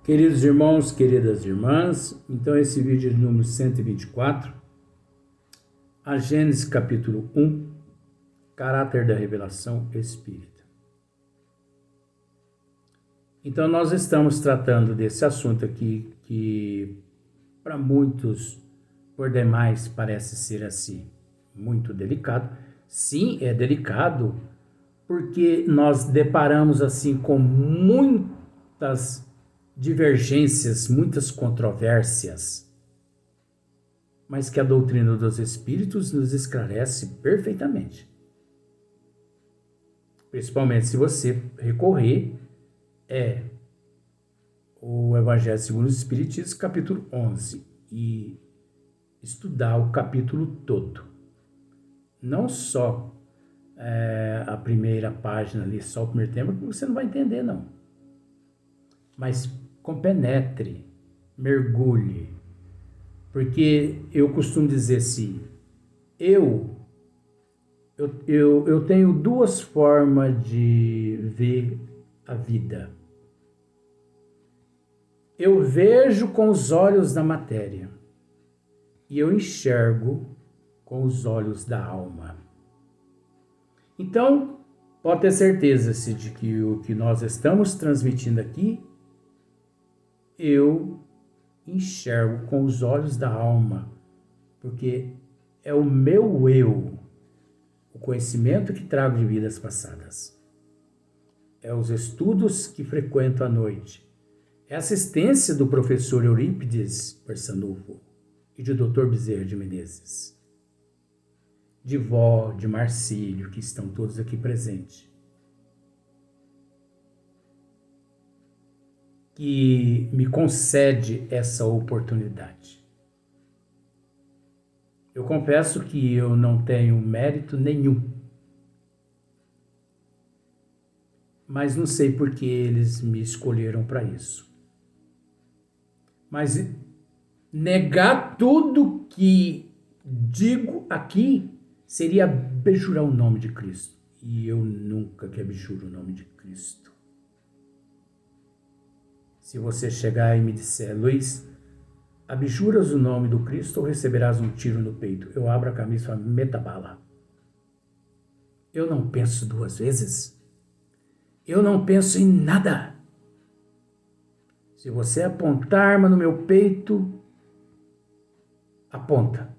Queridos irmãos, queridas irmãs, então esse vídeo é de número 124, a Gênesis capítulo 1, caráter da revelação espírita. Então nós estamos tratando desse assunto aqui que para muitos, por demais, parece ser assim, muito delicado. Sim, é delicado, porque nós deparamos assim com muitas divergências, muitas controvérsias, mas que a doutrina dos Espíritos nos esclarece perfeitamente. Principalmente se você recorrer o Evangelho segundo o Espiritismo, capítulo 11, e estudar o capítulo todo. Não só a primeira página ali, só o primeiro tema, que você não vai entender, não. Mas compenetre, mergulhe, porque eu costumo dizer assim, eu tenho duas formas de ver a vida. Eu vejo com os olhos da matéria e eu enxergo com os olhos da alma. Então, pode ter certeza de que o que nós estamos transmitindo aqui, eu enxergo com os olhos da alma, porque é o meu eu, o conhecimento que trago de vidas passadas. É os estudos que frequento à noite. É a assistência do professor Eurípides Barçanufo e do Dr. Bezerra de Menezes, de Vó, de Marcílio, que estão todos aqui presentes, que me concede essa oportunidade. Eu confesso que eu não tenho mérito nenhum, mas não sei por que eles me escolheram para isso. Mas negar tudo que digo aqui seria abjurar o nome de Cristo. E eu nunca que abjuro o nome de Cristo. Se você chegar e me disser, Luiz, abjuras o nome do Cristo ou receberás um tiro no peito? Eu abro a camisa e falo, meta bala. Eu não penso duas vezes. Eu não penso em nada. Se você apontar arma no meu peito, aponta.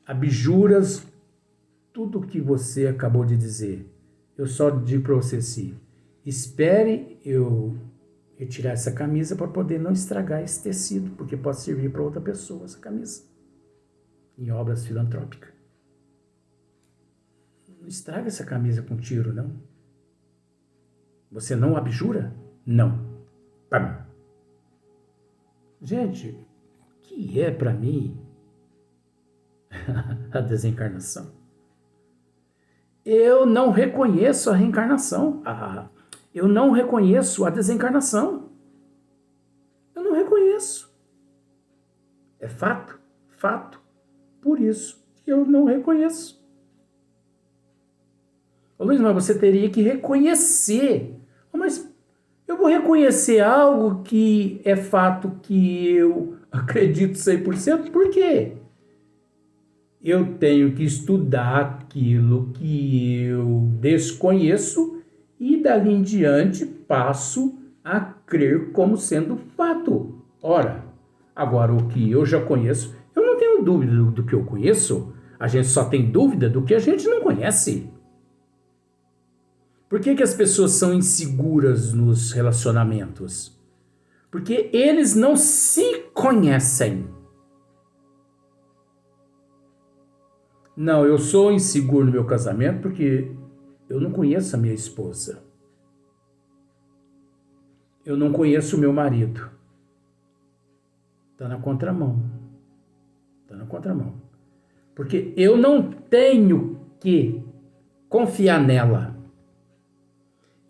Abjuras tudo o que você acabou de dizer. Eu só digo para você assim, espere eu retirar essa camisa para poder não estragar esse tecido, porque pode servir para outra pessoa essa camisa, em obras filantrópicas. Não estraga essa camisa com tiro, não. Você não abjura? Não. Pam. Gente, o que é para mim a desencarnação? Eu não reconheço a reencarnação. Eu não reconheço a desencarnação. Eu não reconheço. É fato, fato. Por isso que eu não reconheço. Ô Luiz, mas você teria que reconhecer. Mas eu vou reconhecer algo que é fato que eu acredito 100%? Por quê? Eu tenho que estudar aquilo que eu desconheço e dali em diante passo a crer como sendo fato. Ora, agora o que eu já conheço, eu não tenho dúvida do que eu conheço, a gente só tem dúvida do que a gente não conhece. Por que as pessoas são inseguras nos relacionamentos? Porque eles não se conhecem. Não, eu sou inseguro no meu casamento porque eu não conheço a minha esposa. Eu não conheço o meu marido. Está na contramão. Está na contramão. Porque eu não tenho que confiar nela.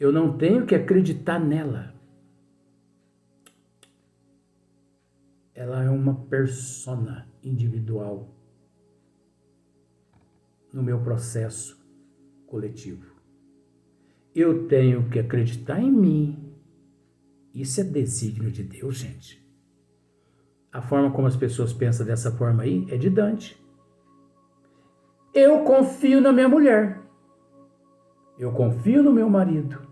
Eu não tenho que acreditar nela. Ela é uma persona individual no meu processo coletivo. Eu tenho que acreditar em mim Isso é desígnio de Deus, gente. A forma como as pessoas pensam dessa forma aí é de Dante. Eu confio na minha mulher. Eu confio no meu marido.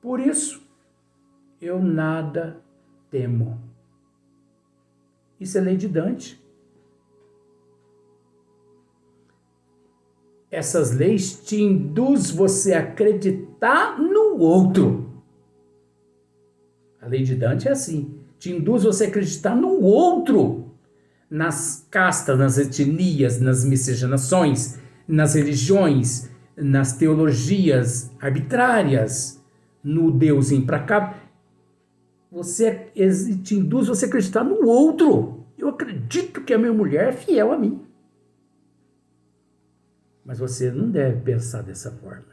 Por isso, eu nada temo. Isso é lei de Dante. Essas leis te induzem você a acreditar no outro. A lei de Dante é assim. Te induz você a acreditar no outro. Nas castas, nas etnias, nas miscigenações, nas religiões, nas teologias arbitrárias, no Deus implacável. Você te induz você a acreditar no outro. Eu acredito que a minha mulher é fiel a mim. Mas você não deve pensar dessa forma.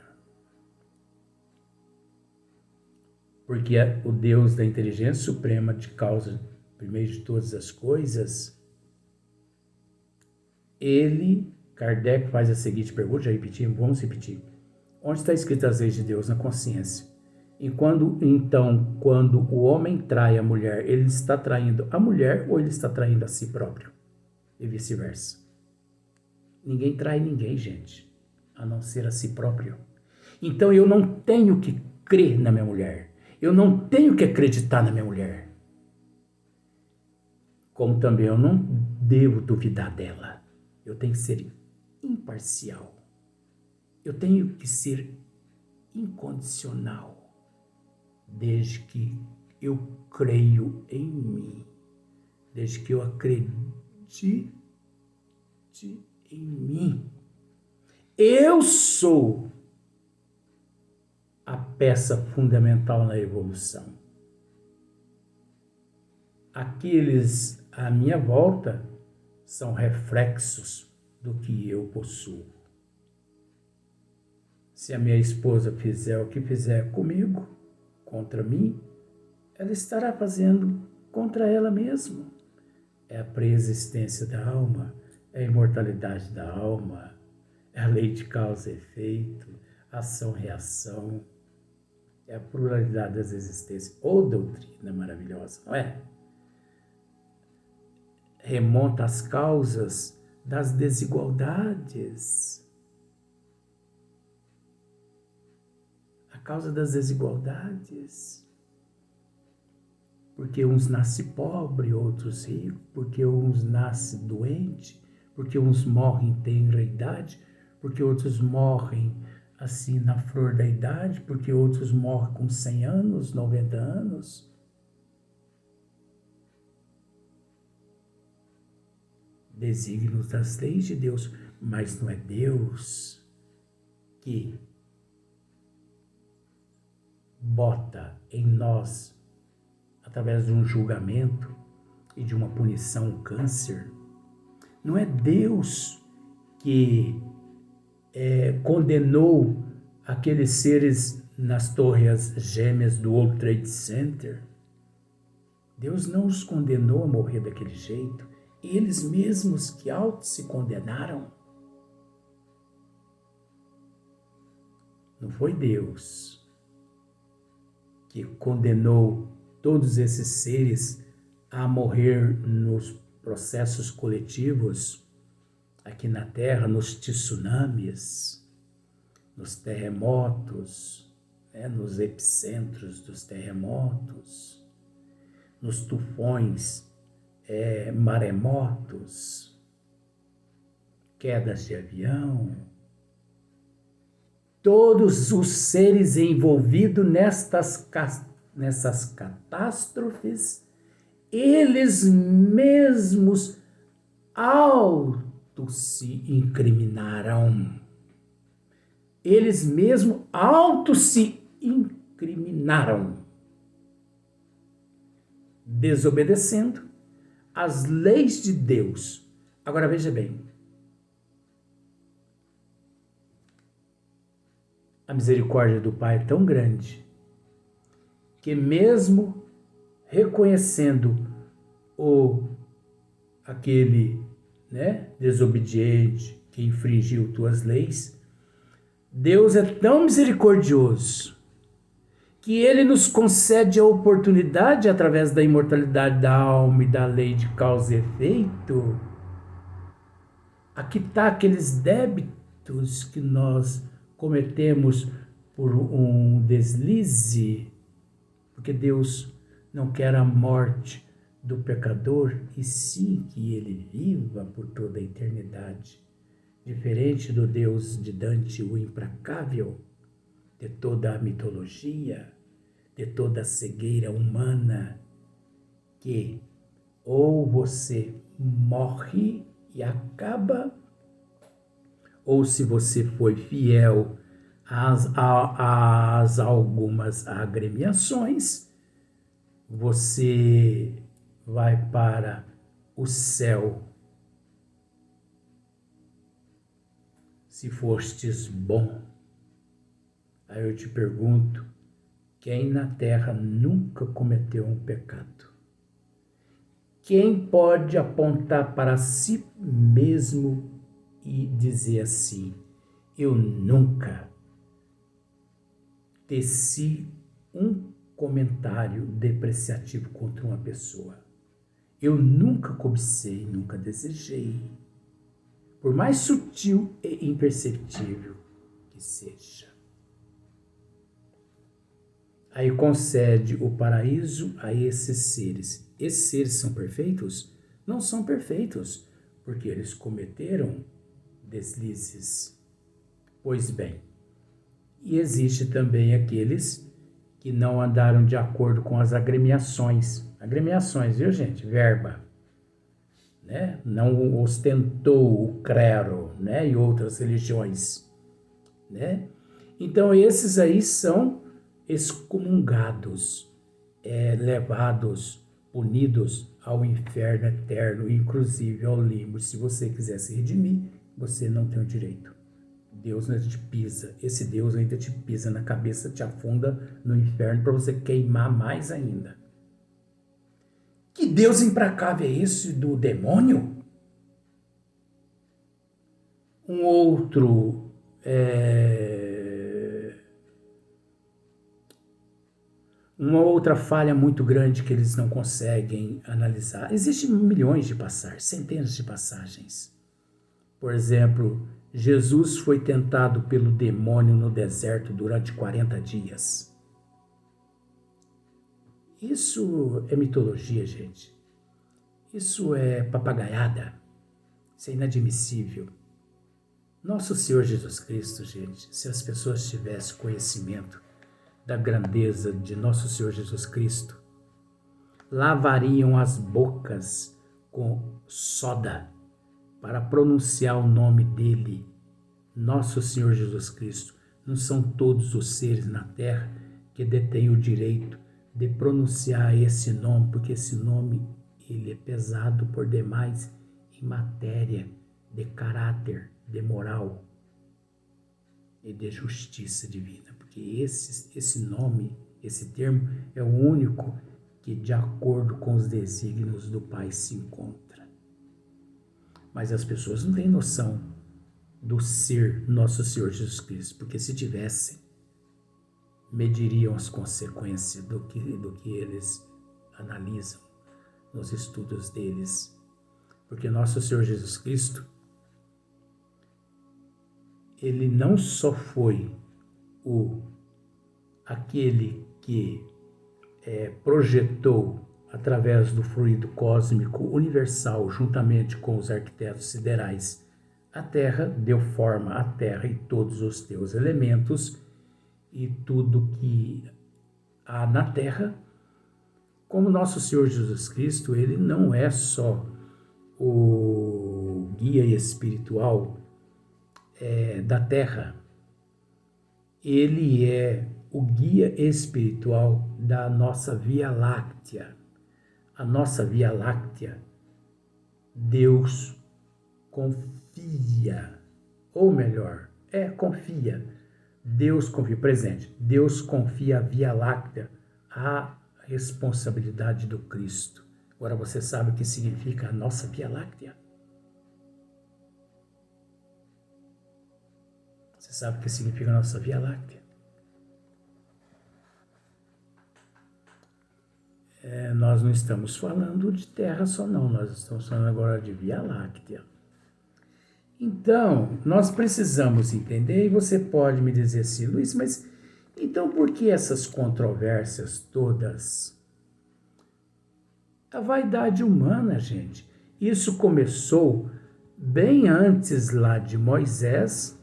Porque o Deus da inteligência suprema de causa, primeiro de todas as coisas, ele, Kardec faz a seguinte pergunta, já repetimos, vamos repetir. Onde está escrito as leis de Deus? Na consciência. Quando o homem trai a mulher, ele está traindo a mulher ou ele está traindo a si próprio? E vice-versa. Ninguém trai ninguém, gente, a não ser a si próprio. Então eu não tenho que crer na minha mulher. Eu não tenho que acreditar na minha mulher. Como também eu não devo duvidar dela. Eu tenho que ser imparcial. Eu tenho que ser incondicional. Desde que eu creio em mim. Desde que eu acredite em mim. Eu sou a peça fundamental na evolução. Aqueles à minha volta são reflexos do que eu possuo. Se a minha esposa fizer o que fizer comigo, contra mim, ela estará fazendo contra ela mesma. É a preexistência da alma, é a imortalidade da alma, é a lei de causa e efeito, ação-reação, é a pluralidade das existências. Ô doutrina maravilhosa, não é? Remonta às causas das desigualdades. A causa das desigualdades. Porque uns nascem pobres, outros ricos, porque uns nascem doentes, porque uns morrem em tenra idade, porque outros morrem assim na flor da idade, porque outros morrem com 100 anos, 90 anos. Desígnios das leis de Deus, mas não é Deus que bota em nós, através de um julgamento e de uma punição, um câncer. Não é Deus que condenou aqueles seres nas torres gêmeas do World Trade Center. Deus não os condenou a morrer daquele jeito. Eles mesmos que se condenaram. Não foi Deus que condenou todos esses seres a morrer nos processos coletivos aqui na Terra, nos tsunamis, nos terremotos, nos epicentros dos terremotos, nos tufões, maremotos, quedas de avião. Todos os seres envolvidos nessas catástrofes, eles mesmos se incriminaram. Eles mesmos se incriminaram, desobedecendo as leis de Deus. Agora veja bem, a misericórdia do Pai é tão grande que mesmo reconhecendo aquele desobediente que infringiu tuas leis, Deus é tão misericordioso que ele nos concede a oportunidade, através da imortalidade da alma e da lei de causa e efeito, a quitar aqueles débitos que nós cometemos por um deslize, porque Deus não quer a morte do pecador, e sim que ele viva por toda a eternidade. Diferente do Deus de Dante, o implacável, de toda a mitologia, de toda a cegueira humana, que ou você morre e acaba, ou se você foi fiel às algumas agremiações, você vai para o céu. Se fostes bom. Aí eu te pergunto, quem na terra nunca cometeu um pecado? Quem pode apontar para si mesmo e dizer assim, eu nunca teci um comentário depreciativo contra uma pessoa. Eu nunca cobicei, nunca desejei. Por mais sutil e imperceptível que seja. Aí concede o paraíso a esses seres. Esses seres são perfeitos? Não são perfeitos, porque eles cometeram deslizes. Pois bem, e existe também aqueles que não andaram de acordo com as agremiações. Agremiações, viu, gente? Verba. Né? Não ostentou o clero, né? E outras religiões. Né? Então, esses aí são excomungados, levados, punidos ao inferno eterno, inclusive ao limbo. Se você quiser se redimir, você não tem o direito. Deus ainda te pisa, esse Deus ainda te pisa na cabeça, te afunda no inferno para você queimar mais ainda. Que Deus implacável é esse do demônio? Um outro uma outra falha muito grande que eles não conseguem analisar. Existem milhões de passagens, centenas de passagens. Por exemplo, Jesus foi tentado pelo demônio no deserto durante 40 dias. Isso é mitologia, gente. Isso é papagaiada. Isso é inadmissível. Nosso Senhor Jesus Cristo, gente, se as pessoas tivessem conhecimento da grandeza de nosso Senhor Jesus Cristo, lavariam as bocas com soda para pronunciar o nome dele, nosso Senhor Jesus Cristo. Não são todos os seres na terra que detêm o direito de pronunciar esse nome, porque esse nome ele é pesado por demais em matéria de caráter, de moral e de justiça divina, porque esse nome, esse termo é o único que de acordo com os desígnios do Pai se encontra. Mas as pessoas não têm noção do ser nosso Senhor Jesus Cristo, porque se tivessem, mediriam as consequências do que eles analisam nos estudos deles. Porque nosso Senhor Jesus Cristo, ele não só foi aquele que projetou através do fluido cósmico universal, juntamente com os arquitetos siderais, a Terra, deu forma à Terra e todos os teus elementos e tudo que há na Terra, como nosso Senhor Jesus Cristo, ele não é só o guia espiritual da Terra, ele é o guia espiritual da nossa Via Láctea. A nossa Via Láctea, Deus confia, ou melhor, confia. Deus confia, presente, Deus confia a Via Láctea à responsabilidade do Cristo. Agora você sabe o que significa a nossa Via Láctea? Você sabe o que significa a nossa Via Láctea? nós não estamos falando de Terra só não, nós estamos falando agora de Via Láctea. Então, nós precisamos entender, e você pode me dizer assim, Luiz, mas então por que essas controvérsias todas? A vaidade humana, gente. Isso começou bem antes lá de Moisés,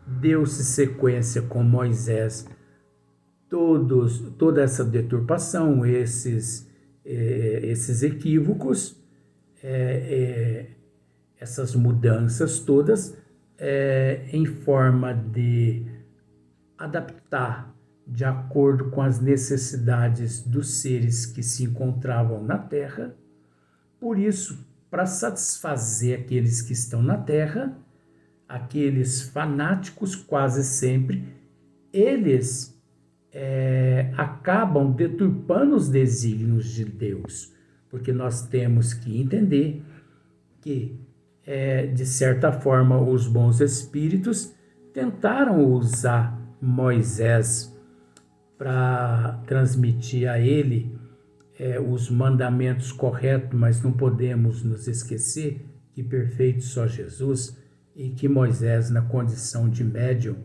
deu-se sequência com Moisés, toda essa deturpação, esses equívocos, essas mudanças todas, em forma de adaptar de acordo com as necessidades dos seres que se encontravam na Terra. Por isso, para satisfazer aqueles que estão na Terra, aqueles fanáticos quase sempre, eles acabam deturpando os desígnios de Deus, porque nós temos que entender que, de certa forma, os bons espíritos tentaram usar Moisés para transmitir a ele os mandamentos corretos, mas não podemos nos esquecer que perfeito só Jesus, e que Moisés, na condição de médium,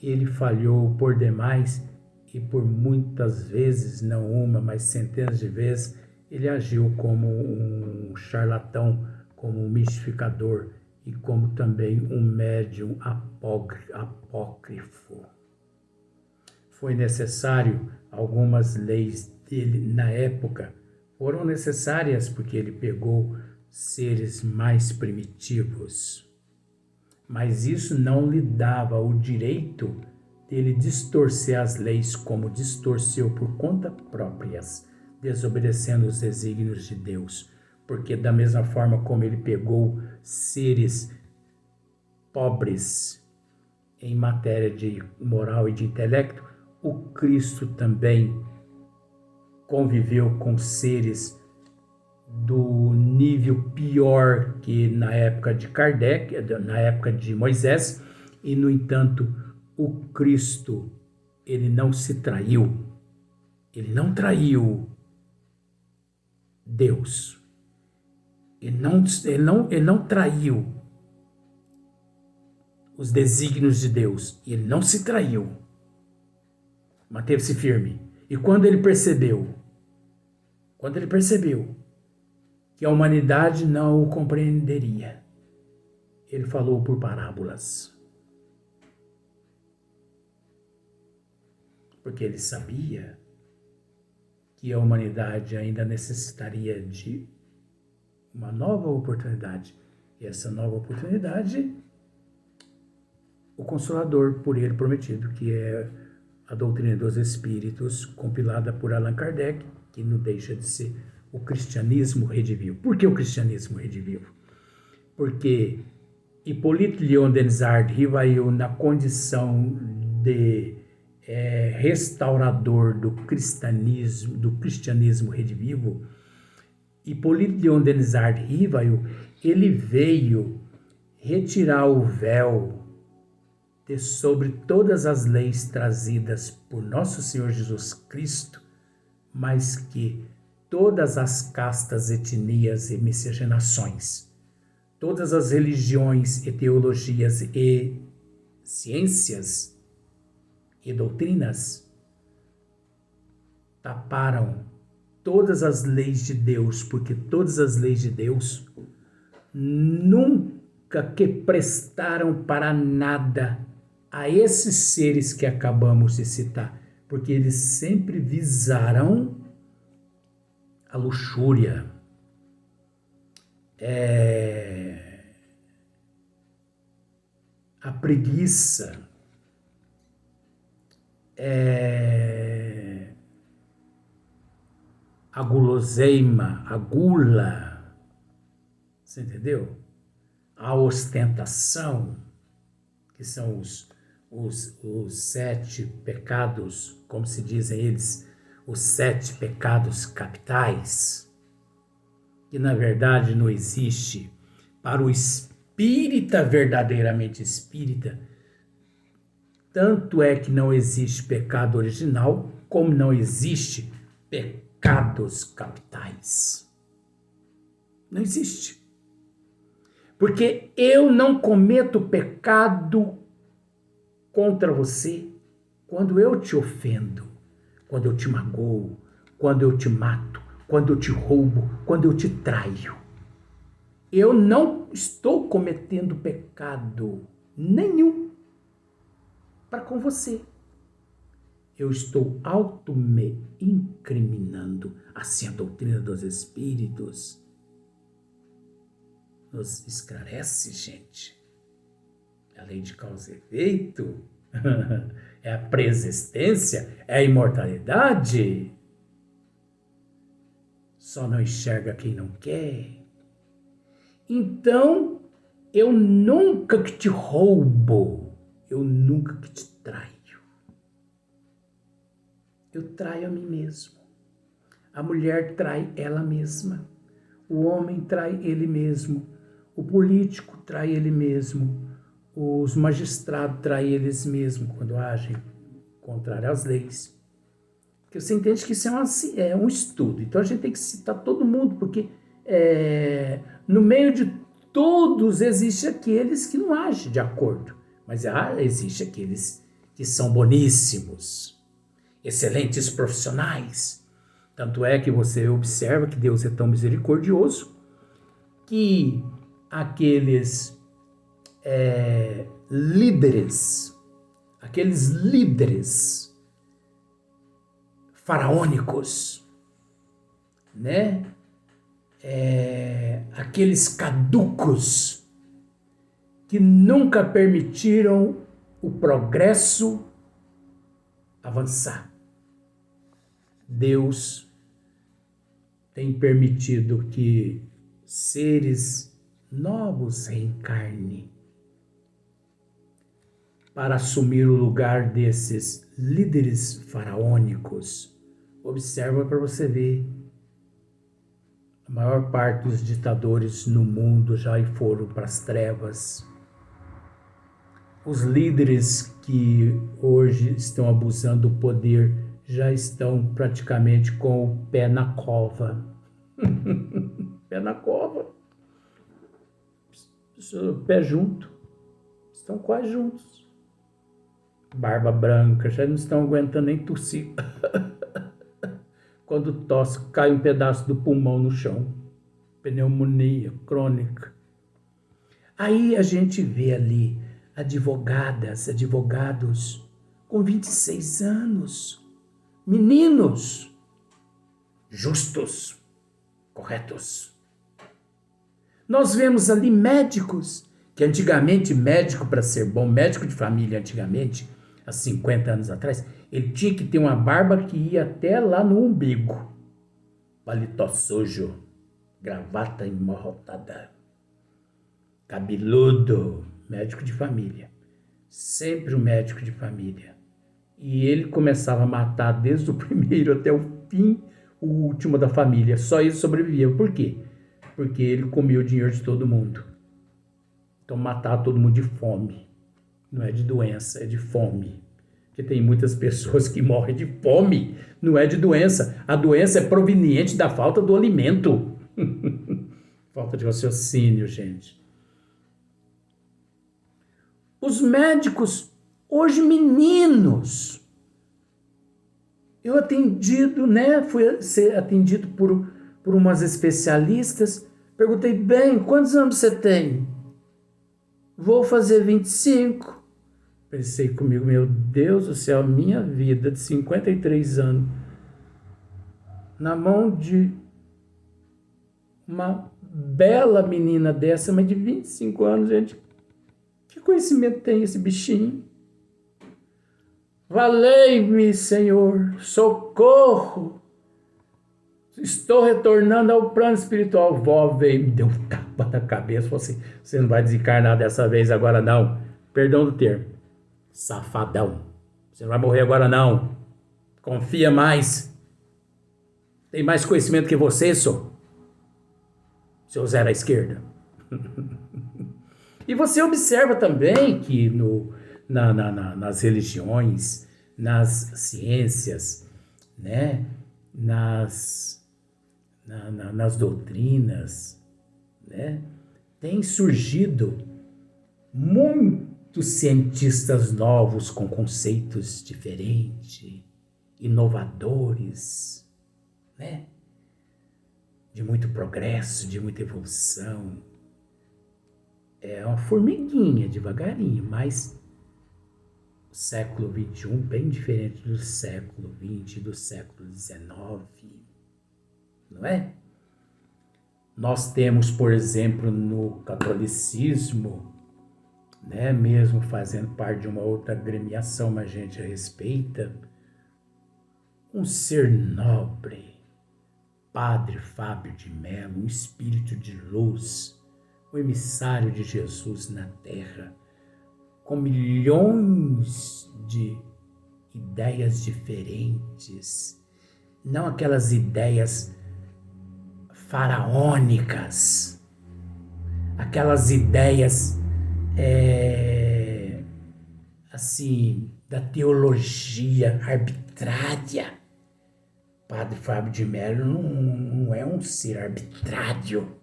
ele falhou por demais, e por muitas vezes, não uma, mas centenas de vezes, ele agiu como um charlatão, como um mistificador e como também um médium apócrifo. Foi necessário, algumas leis dele na época foram necessárias porque ele pegou seres mais primitivos. Mas isso não lhe dava o direito dele distorcer as leis como distorceu por conta próprias, desobedecendo os desígnios de Deus. Porque da mesma forma como ele pegou seres pobres em matéria de moral e de intelecto, o Cristo também conviveu com seres do nível pior que na época de Kardec, na época de Moisés, e no entanto o Cristo, ele não se traiu, ele não traiu Deus, ele não traiu os desígnios de Deus, ele não se traiu, manteve-se firme. E quando ele percebeu que a humanidade não o compreenderia, ele falou por parábolas. Porque ele sabia que a humanidade ainda necessitaria de uma nova oportunidade. E essa nova oportunidade, o Consolador por ele prometido, que é a doutrina dos Espíritos, compilada por Allan Kardec, que não deixa de ser o cristianismo redivivo. Por que o cristianismo redivivo? Porque Hipólito Léon Denisard Rivail, na condição de restaurador do cristianismo redivivo, Hipólito Léon Denisard Rivail, ele veio retirar o véu de sobre todas as leis trazidas por nosso Senhor Jesus Cristo, mas que todas as castas, etnias e miscigenações, todas as religiões e teologias e ciências e doutrinas taparam todas as leis de Deus, porque todas as leis de Deus nunca que prestaram para nada a esses seres que acabamos de citar, porque eles sempre visaram a luxúria, a preguiça, a guloseima, a gula, você entendeu? A ostentação, que são os 7 pecados, como se dizem eles, os 7 pecados capitais, que na verdade não existe. Para o espírita verdadeiramente espírita, tanto é que não existe pecado original, como não existe pecado pecados capitais. Não existe. Porque eu não cometo pecado contra você quando eu te ofendo, quando eu te magoo, quando eu te mato, quando eu te roubo, quando eu te traio. Eu não estou cometendo pecado nenhum para com você. Eu estou auto-me incriminando. Assim a doutrina dos espíritos nos esclarece, gente. É a lei de causa e efeito, é a preexistência, é a imortalidade. Só não enxerga quem não quer. Então, eu nunca que te roubo, eu nunca que te traio. Eu traio a mim mesmo. A mulher trai ela mesma. O homem trai ele mesmo. O político trai ele mesmo. Os magistrados traem eles mesmos quando agem contrário às leis. Porque você entende que isso é um estudo. Então a gente tem que citar todo mundo, porque no meio de todos existe aqueles que não agem de acordo. Mas existe aqueles que são boníssimos, excelentes profissionais. Tanto é que você observa que Deus é tão misericordioso que aqueles líderes faraônicos, né? Aqueles caducos que nunca permitiram o progresso avançar. Deus tem permitido que seres novos reencarnem para assumir o lugar desses líderes faraônicos. Observa para você ver. A maior parte dos ditadores no mundo já foram para as trevas. Os líderes que hoje estão abusando do poder já estão praticamente com o pé na cova. Pé na cova. Pé junto. Estão quase juntos. Barba branca, já não estão aguentando nem tossir. Quando tosse, cai um pedaço do pulmão no chão. Pneumonia crônica. Aí a gente vê ali advogados com 26 anos. Meninos justos, corretos. Nós vemos ali médicos, que antigamente médico, para ser bom, médico de família antigamente, há 50 anos atrás, ele tinha que ter uma barba que ia até lá no umbigo. Paletó sujo, gravata emorrotada, cabeludo, médico de família. Sempre um médico de família. E ele começava a matar desde o primeiro até o fim, o último da família. Só ele sobrevivia. Por quê? Porque ele comia o dinheiro de todo mundo. Então matava todo mundo de fome. Não é de doença, é de fome. Porque tem muitas pessoas que morrem de fome, não é de doença. A doença é proveniente da falta do alimento. Falta de raciocínio, gente. Os médicos, hoje meninos. Eu atendido, né? Fui ser atendido por umas especialistas. Perguntei, bem, quantos anos você tem? Vou fazer 25. Pensei comigo, meu Deus do céu, minha vida de 53 anos, na mão de uma bela menina dessa, mas de 25 anos, gente. Que conhecimento tem esse bichinho? Valei-me, Senhor, socorro! Estou retornando ao plano espiritual. Vó veio, me deu um tapa na cabeça, falou assim, você não vai desencarnar dessa vez agora não. Perdão do termo. Safadão. Você não vai morrer agora não. Confia mais. Tem mais conhecimento que você, só. Seu Zé à esquerda. E você observa também que nas religiões, nas ciências, né, nas doutrinas, né? Tem surgido muitos cientistas novos com conceitos diferentes, inovadores, né? De muito progresso, de muita evolução. É uma formiguinha, devagarinho, mas o século XXI bem diferente do século XX, do século XIX, não é? Nós temos, por exemplo, no catolicismo, né, mesmo fazendo parte de uma outra agremiação, mas a gente respeita, um ser nobre, Padre Fábio de Mello, um espírito de luz, o emissário de Jesus na terra, com milhões de ideias diferentes, não aquelas ideias faraônicas, aquelas ideias assim, da teologia arbitrária. Padre Fábio de Mello não é um ser arbitrário.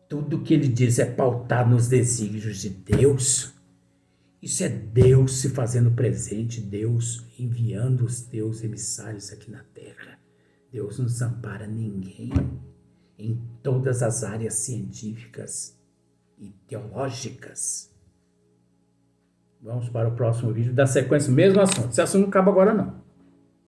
Tudo que ele diz é pautado nos desígnios de Deus. Isso é Deus se fazendo presente, Deus enviando os teus emissários aqui na terra. Deus não desampara ninguém em todas as áreas científicas e teológicas. Vamos para o próximo vídeo, da sequência, mesmo assunto. Esse assunto não acaba agora não.